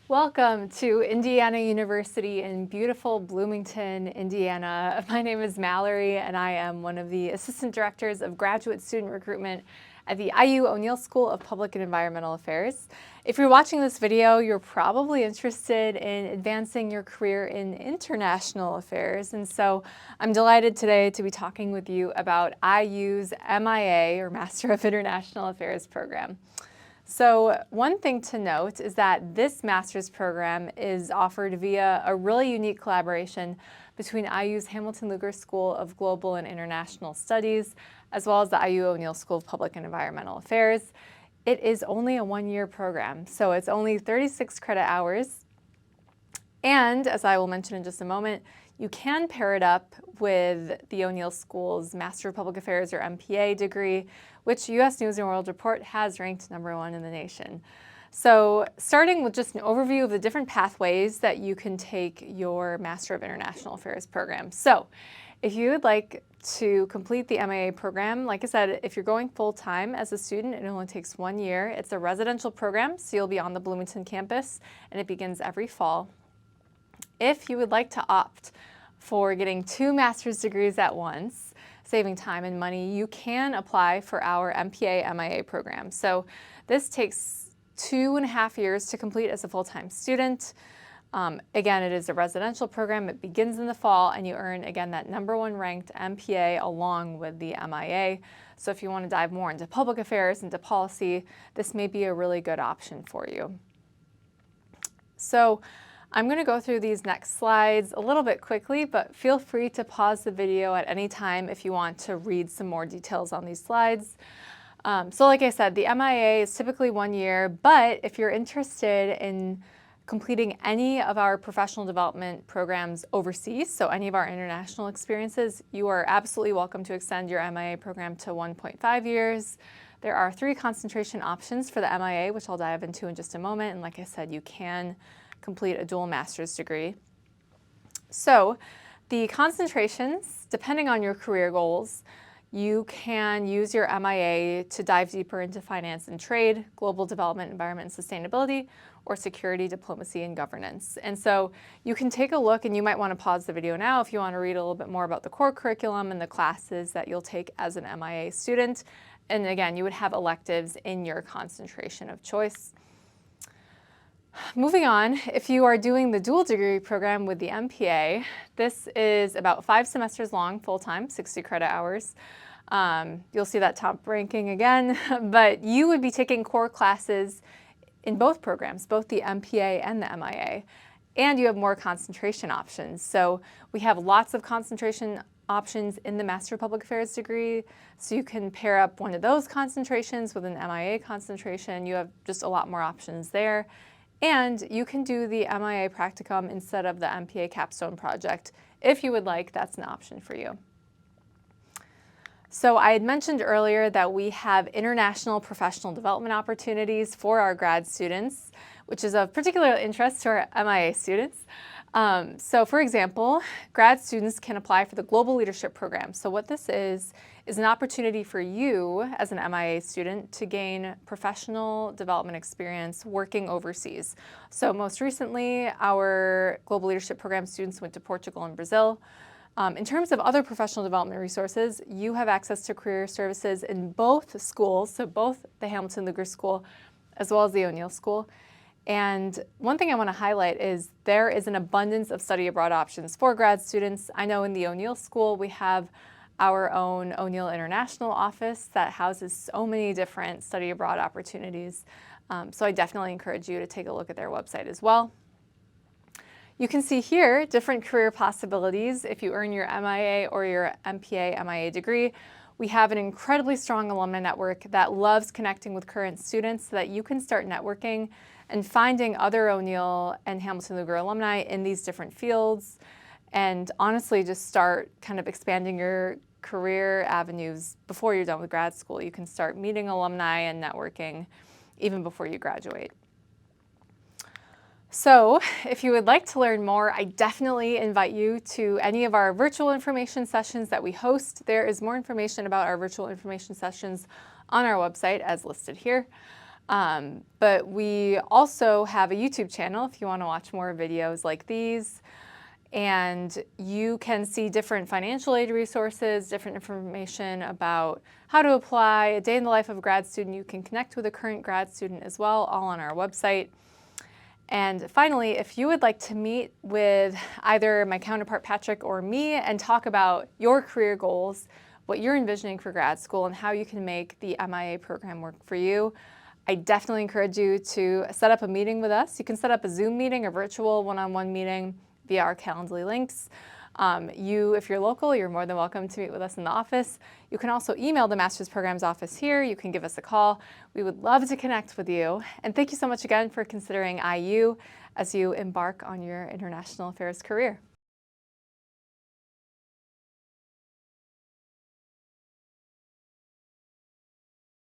Welcome to Indiana University in beautiful Bloomington, Indiana. My name is Mallory and I am one of the Assistant Directors of Graduate Student Recruitment at the IU O'Neill School of Public and Environmental Affairs. If you're watching this video, you're probably interested in advancing your career in international affairs, and so I'm delighted today to be talking with you about IU's MIA, or Master of International Affairs program. So one thing to note is that this master's program is offered via a really unique collaboration between IU's Hamilton Lugar School of Global and International Studies, as well as the IU O'Neill School of Public and Environmental Affairs. It is only a one-year program, so it's only 36 credit hours. And as I will mention in just a moment, you can pair it up with the O'Neill School's Master of Public Affairs or MPA degree, which U.S. News & World Report has ranked #1 in the nation. So starting with just an overview of the different pathways that you can take your Master of International Affairs program. So if you would like to complete the MIA program, like I said, if you're going full-time as a student, it only takes 1 year. It's a residential program, so you'll be on the Bloomington campus, and it begins every fall. If you would like to opt for getting 2 master's degrees at once, saving time and money, you can apply for our MPA MIA program. So this takes 2.5 years to complete as a full-time student. Again, it is a residential program. It begins in the fall, and you earn, again, that #1 ranked MPA along with the MIA. So if you want to dive more into public affairs, into policy, this may be a really good option for you. So I'm going to go through these next slides a little bit quickly, but feel free to pause the video at any time if you want to read some more details on these slides. So like I said, the MIA is typically 1 year, but if you're interested in completing any of our professional development programs overseas, so any of our international experiences, you are absolutely welcome to extend your MIA program to 1.5 years. There are 3 concentration options for the MIA, which I'll dive into in just a moment, and like I said, you can complete a dual master's degree. So the concentrations, depending on your career goals, you can use your MIA to dive deeper into finance and trade, global development, environment and sustainability, or security, diplomacy, and governance. And so you can take a look, and you might want to pause the video now if you want to read a little bit more about the core curriculum and the classes that you'll take as an MIA student. And again, you would have electives in your concentration of choice. Moving on, if you are doing the dual degree program with the MPA, this is about 5 semesters long, full-time, 60 credit hours. You'll see that top ranking again, but you would be taking core classes in both programs, both the MPA and the MIA, and you have more concentration options. So we have lots of concentration options in the Master of Public Affairs degree, so you can pair up one of those concentrations with an MIA concentration. You have just a lot more options there. And you can do the MIA practicum instead of the MPA capstone project. If you would like, that's an option for you. So I had mentioned earlier that we have international professional development opportunities for our grad students, which is of particular interest to our MIA students. So for example, grad students can apply for the Global Leadership Program. So what this is an opportunity for you as an MIA student to gain professional development experience working overseas. So most recently, our Global Leadership Program students went to Portugal and Brazil. In terms of other professional development resources, you have access to career services in both schools, so both the Hamilton Lugar School as well as the O'Neill School. And one thing I want to highlight is there is an abundance of study abroad options for grad students. I know in the O'Neill School we have our own O'Neill International office that houses so many different study abroad opportunities. So I definitely encourage you to take a look at their website as well. You can see here different career possibilities if you earn your MIA or your MPA MIA degree. We have an incredibly strong alumni network that loves connecting with current students so that you can start networking and finding other O'Neill and Hamilton Lugar alumni in these different fields, and honestly just start kind of expanding your career avenues before you're done with grad school. You can start meeting alumni and networking even before you graduate. So if you would like to learn more, I definitely invite you to any of our virtual information sessions that we host. There is more information about our virtual information sessions on our website as listed here. But we also have a YouTube channel if you want to watch more videos like these. And you can see different financial aid resources, different information about how to apply, a day in the life of a grad student. You can connect with a current grad student as well, all on our website. And finally, if you would like to meet with either my counterpart Patrick or me and talk about your career goals, what you're envisioning for grad school, and how you can make the MIA program work for you, I definitely encourage you to set up a meeting with us. You can set up a Zoom meeting, a virtual one-on-one meeting via our Calendly links. If you're local, you're more than welcome to meet with us in the office. You can also email the Master's Programs office here. You can give us a call. We would love to connect with you. And thank you so much again for considering IU as you embark on your international affairs career.